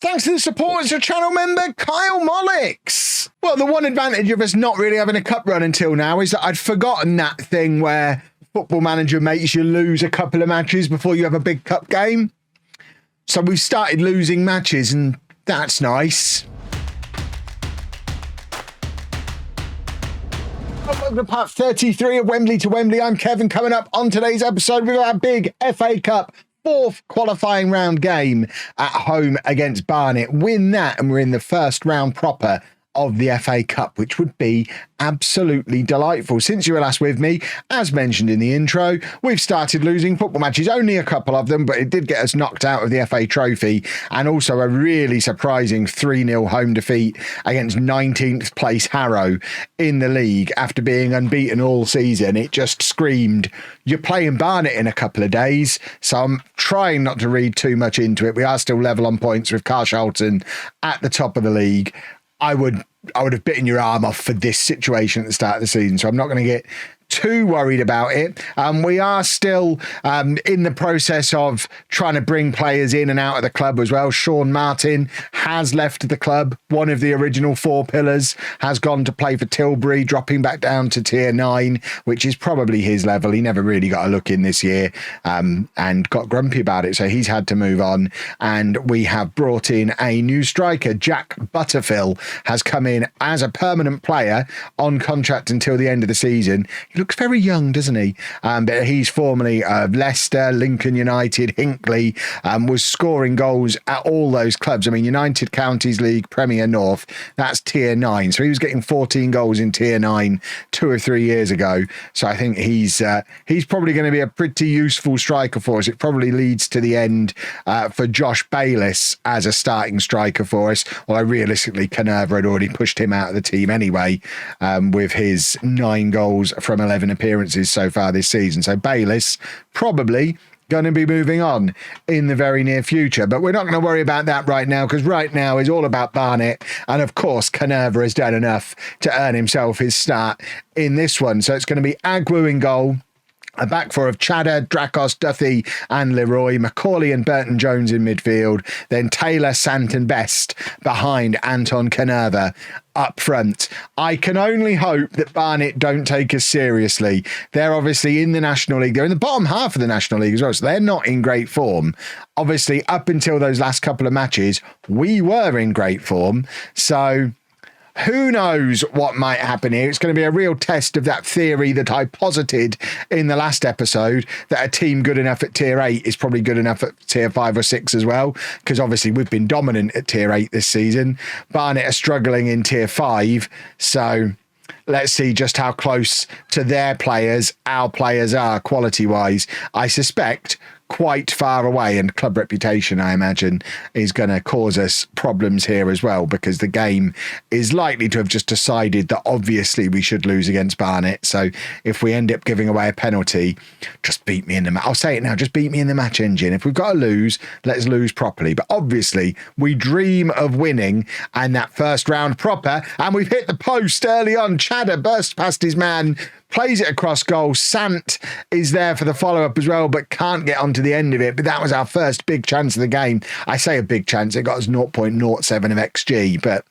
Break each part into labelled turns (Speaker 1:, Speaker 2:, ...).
Speaker 1: Thanks to the support as a channel member, Kyle Mollix. Well, the one advantage of us not really having a cup run until now is that I'd forgotten that thing where Football Manager makes you lose a couple of matches before you have a big cup game. So we've started losing matches, and that's nice. Welcome to part 33 of Wembley to Wembley. I'm Kevin. Coming up on today's episode, we've got our big FA Cup fourth qualifying round game at home against Barnet. Win that and we're in the first round proper of the FA Cup, which would be absolutely delightful. Since you were last with me, as mentioned in the intro, we've started losing football matches, only a couple of them, but it did get us knocked out of the FA Trophy, and also a really surprising 3-0 home defeat against 19th place Harrow in the league after being unbeaten all season. It just screamed, you're playing Barnet in a couple of days, so I'm trying not to read too much into it. We are still level on points with Carshalton at the top of the league. I would have bitten your arm off for this situation at the start of the season, so I'm not going to get too worried about it. We are still in the process of trying to bring players in and out of the club as well. Sean Martin has left the club. One of the original four pillars has gone to play for Tilbury, dropping back down to tier 9, which is probably his level. He never really got a look in this year and got grumpy about it, so he's had to move on. And we have brought in a new striker. Jack Butterfill has come in as a permanent player on contract until the end of the season. He looks very young, doesn't he? But he's formerly of Leicester, Lincoln United, Hinckley, was scoring goals at all those clubs. I mean, United Counties League, Premier North, that's tier 9. So he was getting 14 goals in tier 9 2 or 3 years ago. So I think he's probably going to be a pretty useful striker for us. It probably leads to the end for Josh Bayliss as a starting striker for us. Although realistically, Canerva had already pushed him out of the team anyway with his 9 goals from 11 appearances so far this season. So Bayliss probably going to be moving on in the very near future, but we're not going to worry about that right now, because right now is all about Barnet, and of course Canerva has done enough to earn himself his start in this one. So it's going to be Agwu in goal, a back four of Chadder, Drakos, Duthie and Leroy, Macaulay and Burton Jones in midfield, then Taylor, Sant and Best behind Anton Canerva up front. I can only hope that Barnet don't take us seriously. They're obviously in the National League. They're in the bottom half of the National League as well, so they're not in great form. Obviously, up until those last couple of matches, we were in great form, so who knows what might happen here. It's going to be a real test of that theory that I posited in the last episode, that a team good enough at tier 8 is probably good enough at tier 5 or 6 as well, because obviously we've been dominant at tier 8 this season. Barnet are struggling in tier 5, so let's see just how close to their players our players are quality-wise. I suspect quite far away, and club reputation, I imagine, is going to cause us problems here as well, because the game is likely to have just decided that obviously we should lose against Barnet. So if we end up giving away a penalty, just beat me in the match. I'll say it now, just beat me in the match engine. If we've got to lose, let's lose properly. But obviously we dream of winning and that first round proper, and we've hit the post early on. Chadder burst past his man, plays it across goal. Sant is there for the follow-up as well, but can't get onto the end of it. But that was our first big chance of the game. I say a big chance, it got us 0.07 of XG, but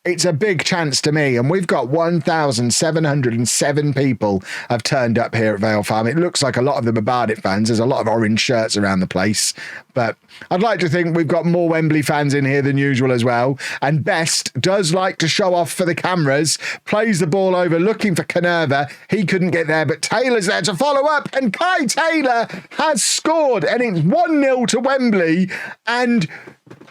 Speaker 1: it's a big chance to me. And we've got 1,707 people have turned up here at Vale Farm. It looks like a lot of them are Barnet fans. There's a lot of orange shirts around the place, but I'd like to think we've got more Wembley fans in here than usual as well. And Best does like to show off for the cameras, plays the ball over looking for Canerva. He couldn't get there, but Taylor's there to follow up, and Kai Taylor has scored, and it's 1-0 to Wembley. And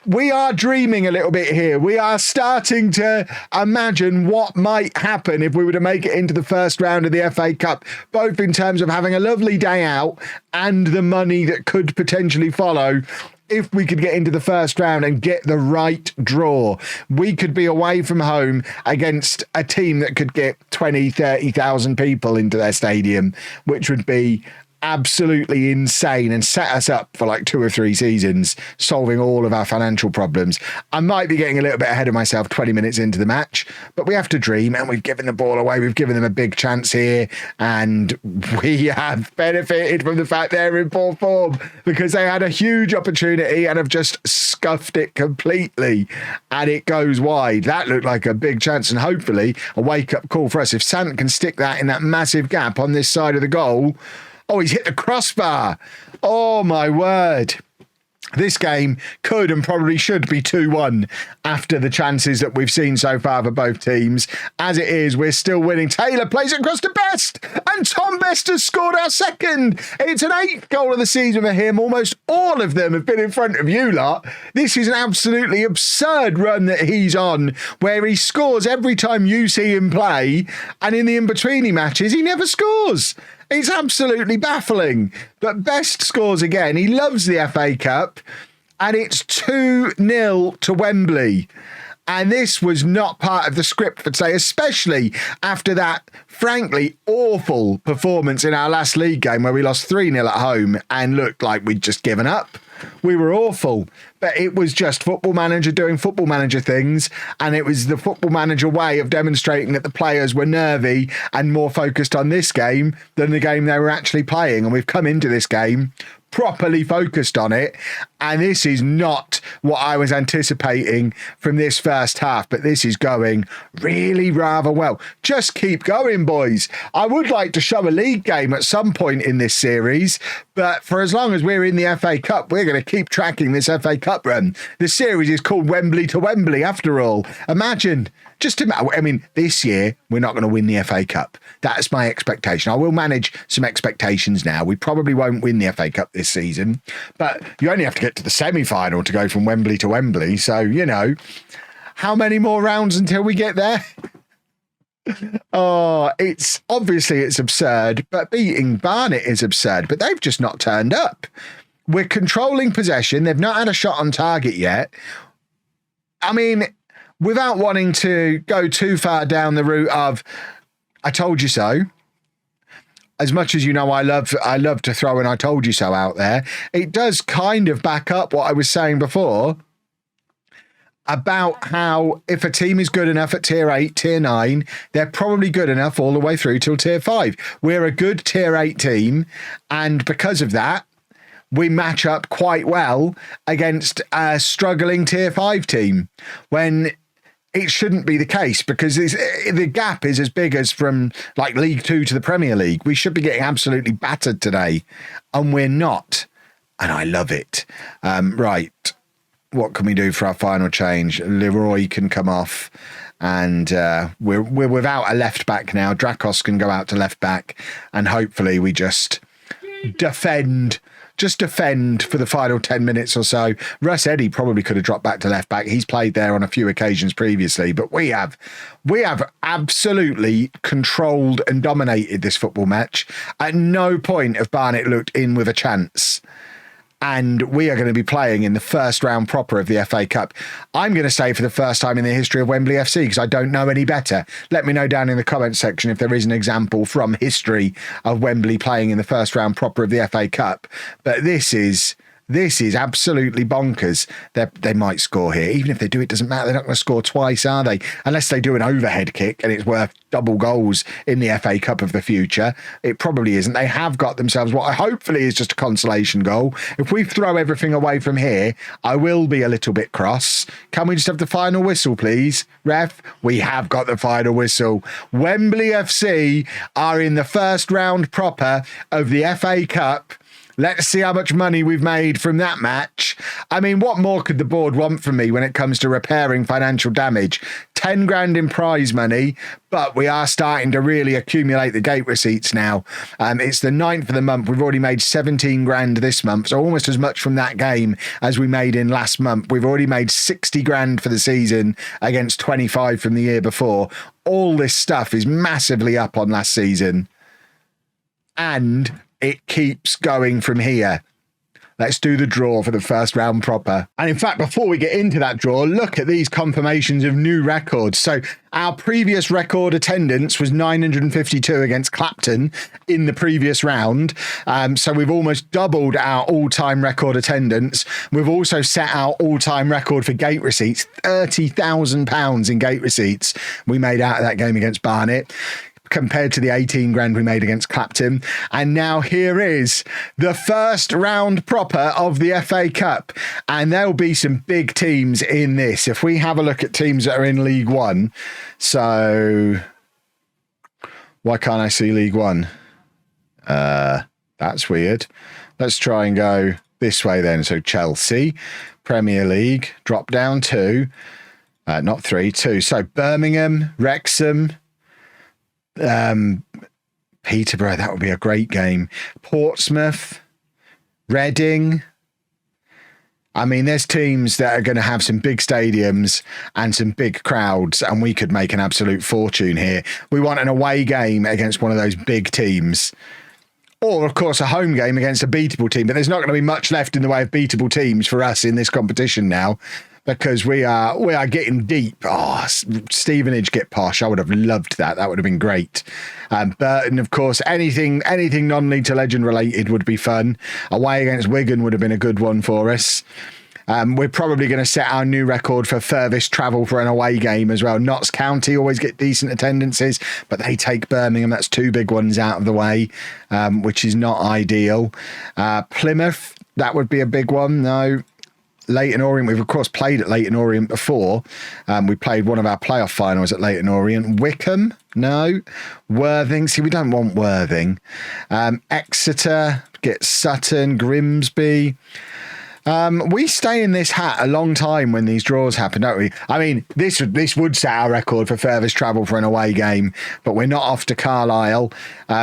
Speaker 1: we are dreaming a little bit here. We are starting to imagine what might happen if we were to make it into the first round of the FA Cup, both in terms of having a lovely day out and the money that could potentially follow. If we could get into the first round and get the right draw, we could be away from home against a team that could get 20, 30,000 people into their stadium, which would be absolutely insane and set us up for like 2 or 3 seasons, solving all of our financial problems. I might be getting a little bit ahead of myself 20 minutes into the match, but we have to dream, and we've given the ball away. We've given them a big chance here, and we have benefited from the fact they're in poor form because they had a huge opportunity and have just scuffed it completely, and it goes wide. That looked like a big chance, and hopefully a wake-up call for us. If Sant can stick that in that massive gap on this side of the goal. Oh, he's hit the crossbar. Oh, my word. This game could and probably should be 2-1 after the chances that we've seen so far for both teams. As it is, we're still winning. Taylor plays it across to Best, and Tom Best has scored our second. It's an 8th goal of the season for him. Almost all of them have been in front of you lot. This is an absolutely absurd run that he's on, where he scores every time you see him play, and in the in-betweeny matches, he never scores. It's absolutely baffling. But Best scores again. He loves the FA Cup. And it's 2-0 to Wembley. And this was not part of the script for today, especially after that, frankly, awful performance in our last league game where we lost 3-0 at home and looked like we'd just given up. We were awful, but it was just Football Manager doing Football Manager things, and it was the Football Manager way of demonstrating that the players were nervy and more focused on this game than the game they were actually playing. And we've come into this game properly focused on it, and this is not what I was anticipating from this first half, but this is going really rather well. Just keep going, boys. I would like to show a league game at some point in this series, but for as long as we're in the FA Cup, we're going to keep tracking this FA Cup run. The series is called Wembley to Wembley after all. Imagine. I mean, this year, we're not going to win the FA Cup. That's my expectation. I will manage some expectations now. We probably won't win the FA Cup this season, but you only have to get to the semi-final to go from Wembley to Wembley. So, you know, how many more rounds until we get there? Oh, it's absurd, but beating Barnet is absurd, but they've just not turned up. We're controlling possession. They've not had a shot on target yet. I mean, without wanting to go too far down the route of, I told you so, as much as you know I love to throw an I told you so out there, it does kind of back up what I was saying before about how if a team is good enough at tier 8, tier 9, they're probably good enough all the way through till tier 5. We're a good tier 8 team, and because of that, we match up quite well against a struggling tier 5 team when it shouldn't be the case, because the gap is as big as from like League 2 to the Premier League. We should be getting absolutely battered today, and we're not. And I love it. Right. What can we do for our final change? Leroy can come off, and we're without a left back now. Drakos can go out to left back, and hopefully we just defend for the final 10 minutes or so. Russ Eddy probably could have dropped back to left back. He's played there on a few occasions previously, but we have absolutely controlled and dominated this football match. At no point have Barnet looked in with a chance. And we are going to be playing in the first round proper of the FA Cup. I'm going to say for the first time in the history of Wembley FC, because I don't know any better. Let me know down in the comments section if there is an example from history of Wembley playing in the first round proper of the FA Cup. But this is absolutely bonkers. They might score here. Even if they do, it doesn't matter. They're not going to score twice, are they? Unless they do an overhead kick and it's worth double goals in the FA Cup of the future. It probably isn't. They have got themselves what hopefully is just a consolation goal. If we throw everything away from here, I will be a little bit cross. Can we just have the final whistle, please? Ref, we have got the final whistle. Wembley FC are in the first round proper of the FA Cup. Let's see how much money we've made from that match. I mean, what more could the board want from me when it comes to repairing financial damage? 10 grand in prize money, but we are starting to really accumulate the gate receipts now. It's the 9th of the month. We've already made 17 grand this month, so almost as much from that game as we made in last month. We've already made 60 grand for the season against 25 from the year before. All this stuff is massively up on last season. And it keeps going from here. Let's do the draw for the first round proper. And in fact, before we get into that draw, look at these confirmations of new records. So our previous record attendance was 952 against Clapton in the previous round. So we've almost doubled our all-time record attendance. We've also set our all-time record for gate receipts, £30,000 in gate receipts we made out of that game against Barnet, compared to the 18 grand we made against Clapton. And now here is the first round proper of the FA Cup. And there'll be some big teams in this. If we have a look at teams that are in League One. So why can't I see League One? That's weird. Let's try and go this way then. So Chelsea, Premier League, drop down 2, not 3, 2. So Birmingham, Wrexham, Peterborough, that would be a great game. Portsmouth, Reading. I mean, there's teams that are going to have some big stadiums and some big crowds, and we could make an absolute fortune here. We want an away game against one of those big teams. Or, of course, a home game against a beatable team. But there's not going to be much left in the way of beatable teams for us in this competition now, because we are getting deep. Oh, Stevenage get posh. I would have loved that. That would have been great. Burton, of course, anything non-league to legend related would be fun. Away against Wigan would have been a good one for us. We're probably going to set our new record for furthest travel for an away game as well. Notts County always get decent attendances, but they take Birmingham. That's 2 big ones out of the way, which is not ideal. Plymouth, that would be a big one. No. Leyton Orient, we've of course played at Leyton Orient before. We played one of our playoff finals at Leyton Orient. Wickham, no. Worthing, see, we don't want Worthing. Exeter, get Sutton, Grimsby. We stay in this hat a long time when these draws happen, don't we? I mean, this would set our record for furthest travel for an away game, but we're not off to Carlisle.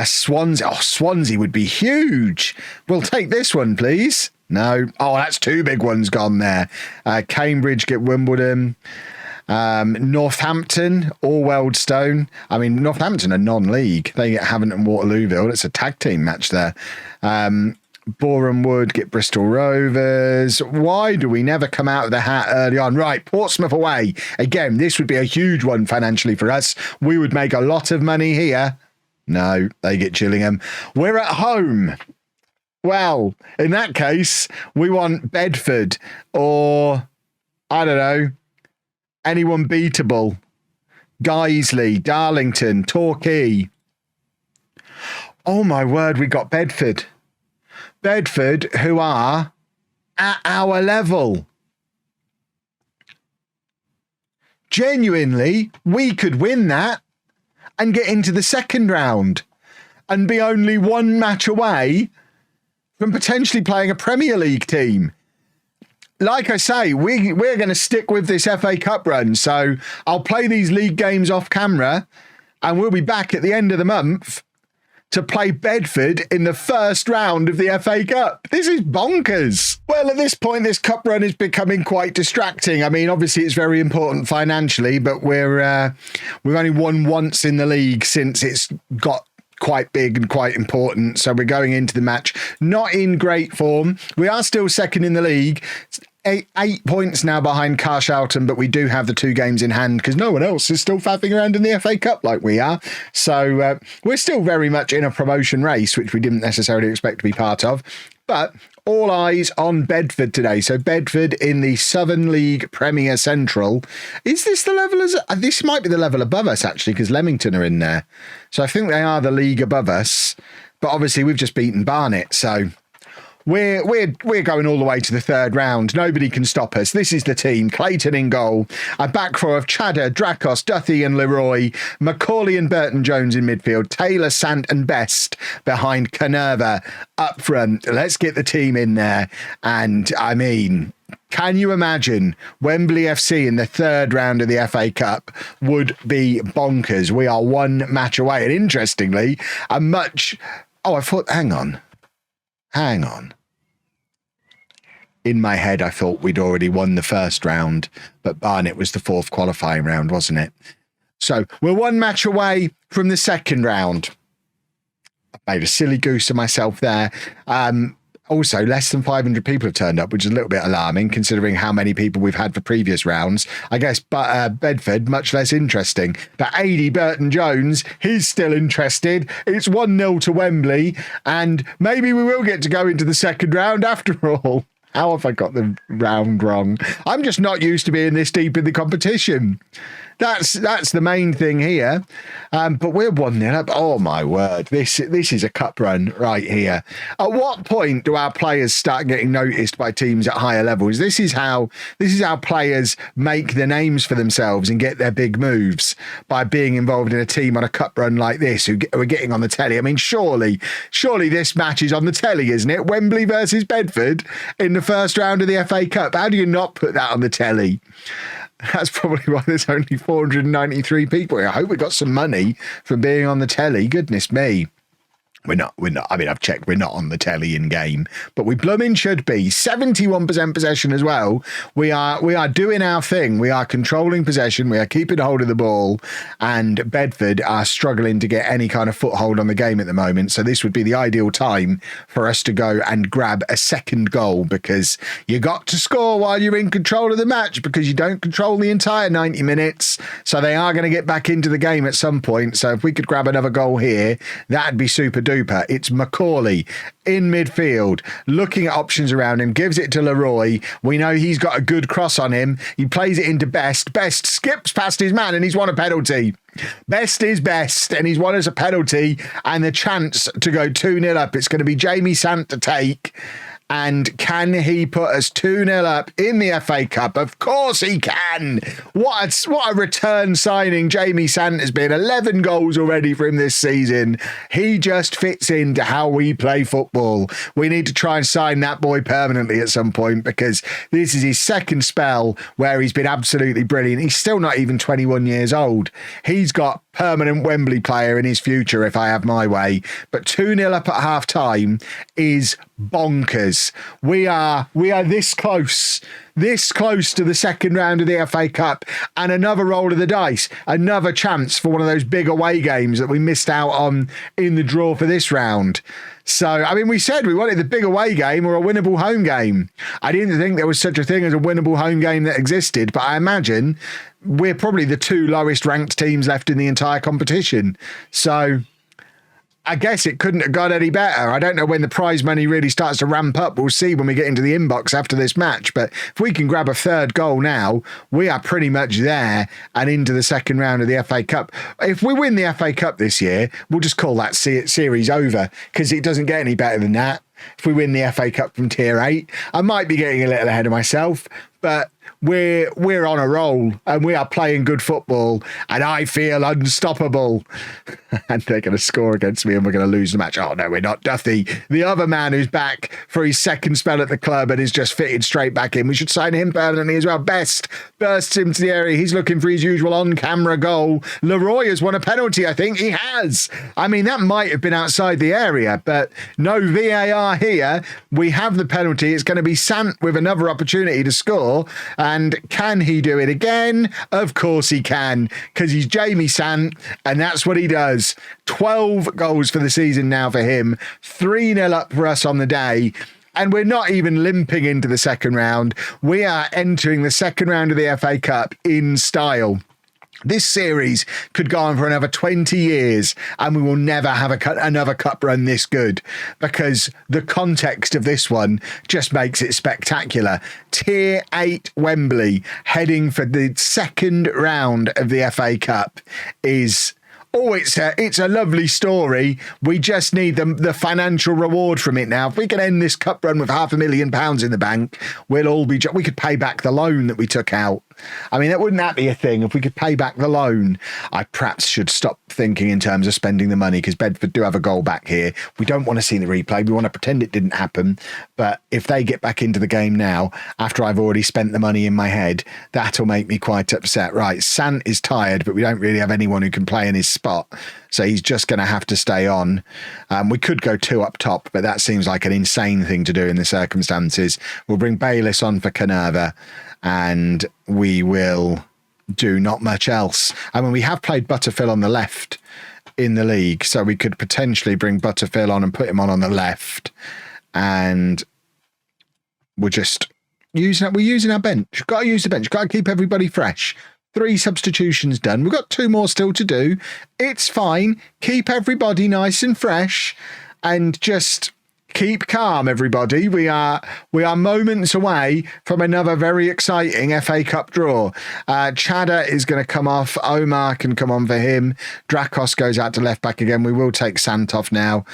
Speaker 1: Swansea would be huge. We'll take this one, please. No. Oh, that's 2 big ones gone there. Cambridge get Wimbledon. Northampton or Wealdstone. I mean, Northampton are non-league. They get Havant and Waterlooville. It's a tag team match there. Boreham Wood get Bristol Rovers. Why do we never come out of the hat early on? Right, Portsmouth away. Again, this would be a huge one financially for us. We would make a lot of money here. No, they get Gillingham. We're at home. Well, in that case, we want Bedford or, I don't know, anyone beatable. Guiseley, Darlington, Torquay. Oh my word, we got Bedford. Bedford, who are at our level. Genuinely, we could win that and get into the second round and be only 1 match away from potentially playing a Premier League team. Like I say, we're going to stick with this FA Cup run. So I'll play these league games off camera and we'll be back at the end of the month to play Bedford in the first round of the FA Cup. This is bonkers. Well, at this point, this cup run is becoming quite distracting. I mean, obviously, it's very important financially, but we've only won once in the league since it's got quite big and quite important. So we're going into the match not in great form. We are still second in the league. 8 points now behind Carshalton, but we do have the 2 games in hand because no one else is still faffing around in the FA Cup like we are. So we're still very much in a promotion race, which we didn't necessarily expect to be part of. But all eyes on Bedford today. So Bedford in the Southern League Premier Central. Is this the level as... This might be the level above us, actually, because Leamington are in there. So I think they are the league above us. But obviously, we've just beaten Barnet, so... We're going all the way to the third round. Nobody can stop us. This is the team. Clayton in goal. A back four of Chadder, Dracos, Duthie and Leroy. Macaulay and Burton Jones in midfield. Taylor, Sant and Best behind Canerva up front. Let's get the team in there. And I mean... Can you imagine Wembley FC in the third round of the FA Cup would be bonkers. We are 1 match away. And interestingly, a much... Oh, I thought... Hang on. In my head, I thought we'd already won the first round, but Barnet was the 4th qualifying round, wasn't it? So we're 1 match away from the second round. I made a silly goose of myself there. Also, less than 500 people have turned up, which is a little bit alarming considering how many people we've had for previous rounds. I guess Bedford, much less interesting. But AD Burton-Jones, he's still interested. It's 1-0 to Wembley, and maybe we will get to go into the second round after all. How have I got the round wrong? I'm just not used to being this deep in the competition. That's the main thing here. But we're 1-0 up. Oh, my word. This is a cup run right here. At what point do our players start getting noticed by teams at higher levels? This is how players make the names for themselves and get their big moves, by being involved in a team on a cup run like this who are getting on the telly. I mean, surely this match is on the telly, isn't it? Wembley versus Bedford in the first round of the FA Cup. How do you not put that on the telly? That's probably why there's only 493 people here. I hope we got some money from being on the telly. Goodness me. We're not. I mean, I've checked. We're not on the telly in game, but we blooming should be. 71% possession as well. We are doing our thing. We are controlling possession. We are keeping hold of the ball, and Bedford are struggling to get any kind of foothold on the game at the moment. So this would be the ideal time for us to go and grab a second goal, because you got to score while you're in control of the match, because you don't control the entire 90 minutes. So they are going to get back into the game at some point. So if we could grab another goal here, that'd be super duper. It's Macaulay in midfield, looking at options around him, gives it to Leroy. We know he's got a good cross on him. He plays it into Best. Best skips past his man and he's won a penalty. Best is best, and he's won us a penalty, and the chance to go 2-0 up. It's going to be Jamie Sant to take. And can he put us 2-0 up in the FA Cup? Of course he can. What a return signing Jamie Sant has been. 11 goals already for him this season. He just fits into how we play football. We need to try and sign that boy permanently at some point, because this is his second spell where he's been absolutely brilliant. He's still not even 21 years old. He's got permanent Wembley player in his future if I have my way. But 2-0 up at half time is bonkers. We are this close to the second round of the FA Cup, and another roll of the dice, another chance for one of those big away games that we missed out on in the draw for this round. So, I mean, we said we wanted the big away game or a winnable home game. I didn't think there was such a thing as a winnable home game that existed, but I imagine we're probably the two lowest ranked teams left in the entire competition. So I guess it couldn't have got any better. I don't know when the prize money really starts to ramp up. We'll see when we get into the inbox after this match. But if we can grab a third goal now, we are pretty much there and into the second round of the FA Cup. If we win the FA Cup this year, we'll just call that series over, because it doesn't get any better than that. If we win the FA Cup from Tier 8, I might be getting a little ahead of myself, but we're on a roll and we are playing good football, and I feel unstoppable. And they're going to score against me and we're going to lose the match. Oh no, we're not. Duffy, the other man who's back for his second spell at the club and is just fitted straight back in. We should sign him permanently as well. Best bursts into the area. He's looking for his usual on-camera goal. Leroy has won a penalty, I think. He has. I mean, that might have been outside the area, but no VAR here. We have the penalty. It's going to be Sant with another opportunity to score. And can he do it again? Of course he can, because he's Jamie Sant, and that's what he does. 12 goals for the season now for him. 3-0 up for us on the day. And we're not even limping into the second round. We are entering the second round of the FA Cup in style. This series could go on for another 20 years and we will never have another cup run this good, because the context of this one just makes it spectacular. Tier 8 Wembley heading for the second round of the FA Cup is... Oh, it's a lovely story. We just need the financial reward from it now. If we can end this cup run with £500,000 in the bank, we'll all be... We could pay back the loan that we took out. I mean, wouldn't that be a thing if we could pay back the loan? I perhaps should stop thinking in terms of spending the money, because Bedford do have a goal back here. We don't want to see the replay. We want to pretend it didn't happen. But if they get back into the game now, after I've already spent the money in my head, that'll make me quite upset. Right, Sant is tired, but we don't really have anyone who can play in his spot. So he's just going to have to stay on. We could go 2 up top, but that seems like an insane thing to do in the circumstances. We'll bring Bayliss on for Canerva, and we will do not much else. I mean, we have played Butterfield on the left in the league, so we could potentially bring Butterfield on and put him on the left. And we're using our bench. Got to use the bench. Got to keep everybody fresh. 3 substitutions done. We've got 2 more still to do. It's fine. Keep everybody nice and fresh, and just keep calm, everybody. We are moments away from another very exciting FA Cup draw. Chada is going to come off. Omar can come on for him. Drakos goes out to left back again. We will take Santoff now.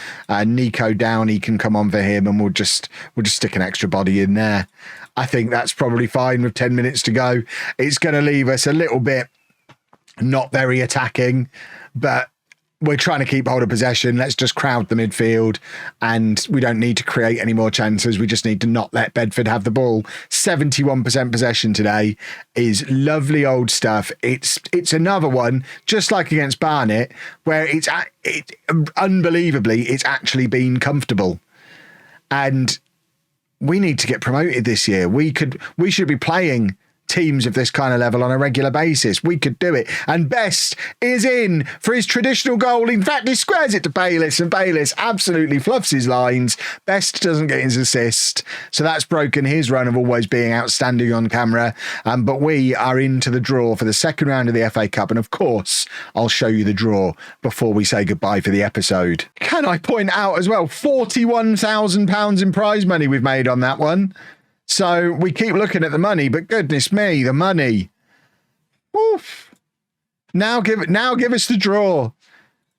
Speaker 1: Nico Downey can come on for him, and we'll just stick an extra body in there. I think that's probably fine with 10 minutes to go. It's going to leave us a little bit not very attacking, but we're trying to keep hold of possession. Let's just crowd the midfield, and we don't need to create any more chances. We just need to not let Bedford have the ball. 71% possession today is lovely old stuff. It's another one, just like against Barnet, where unbelievably, it's actually been comfortable. And we need to get promoted this year. We should be playing teams of this kind of level on a regular basis. We could do it. And Best is in for his traditional goal. In fact, he squares it to Bayliss, and Bayliss absolutely fluffs his lines. Best doesn't get his assist, so that's broken his run of always being outstanding on camera. But we are into the draw for the second round of the FA Cup, and of course, I'll show you the draw before we say goodbye for the episode. Can I point out as well, £41,000 in prize money we've made on that one. So we keep looking at the money, but goodness me, the money. Oof. Now give us the draw.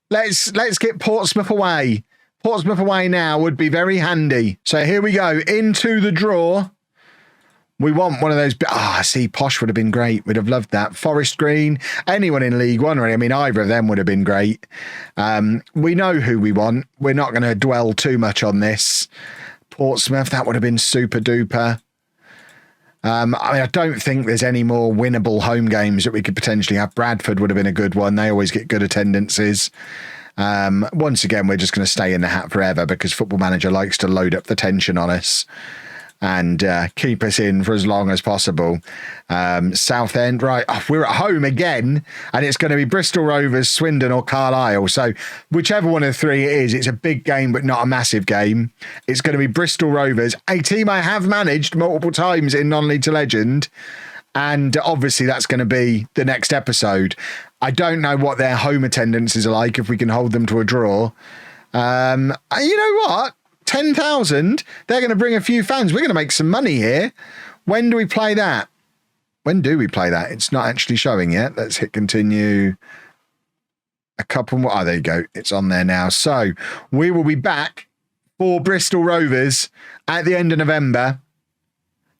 Speaker 1: Let's get Portsmouth away. Portsmouth away now would be very handy. So here we go, into the draw. We want one of those. See, Posh would have been great. We'd have loved that. Forest Green, anyone in League One, really. I mean, either of them would have been great. We know who we want. We're not going to dwell too much on this. Portsmouth, that would have been super duper. I don't think there's any more winnable home games that we could potentially have. Bradford would have been a good one. They always get good attendances. Once again, we're just going to stay in the hat forever because Football Manager likes to load up the tension on us and keep us in for as long as possible. Southend, right, we're at home again, and it's going to be Bristol Rovers, Swindon or Carlisle. So whichever one of the 3 it is, it's a big game but not a massive game. It's going to be Bristol Rovers, a team I have managed multiple times in Non-League to Legend, and obviously that's going to be the next episode. I don't know what their home attendances are like, if we can hold them to a draw. You know what? 10,000, they're going to bring a few fans. We're going to make some money here. When do we play that? It's not actually showing yet. Let's hit continue. A couple more. Oh, there you go. It's on there now. So we will be back for Bristol Rovers at the end of November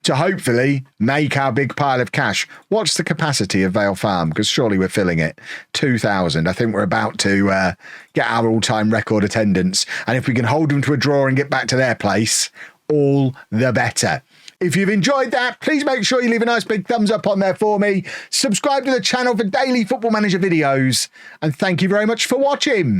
Speaker 1: to hopefully make our big pile of cash. What's the capacity of Vale Farm? Because surely we're filling it. 2,000. I think we're about to get our all-time record attendance. And if we can hold them to a draw and get back to their place, all the better. If you've enjoyed that, please make sure you leave a nice big thumbs up on there for me. Subscribe to the channel for daily Football Manager videos. And thank you very much for watching.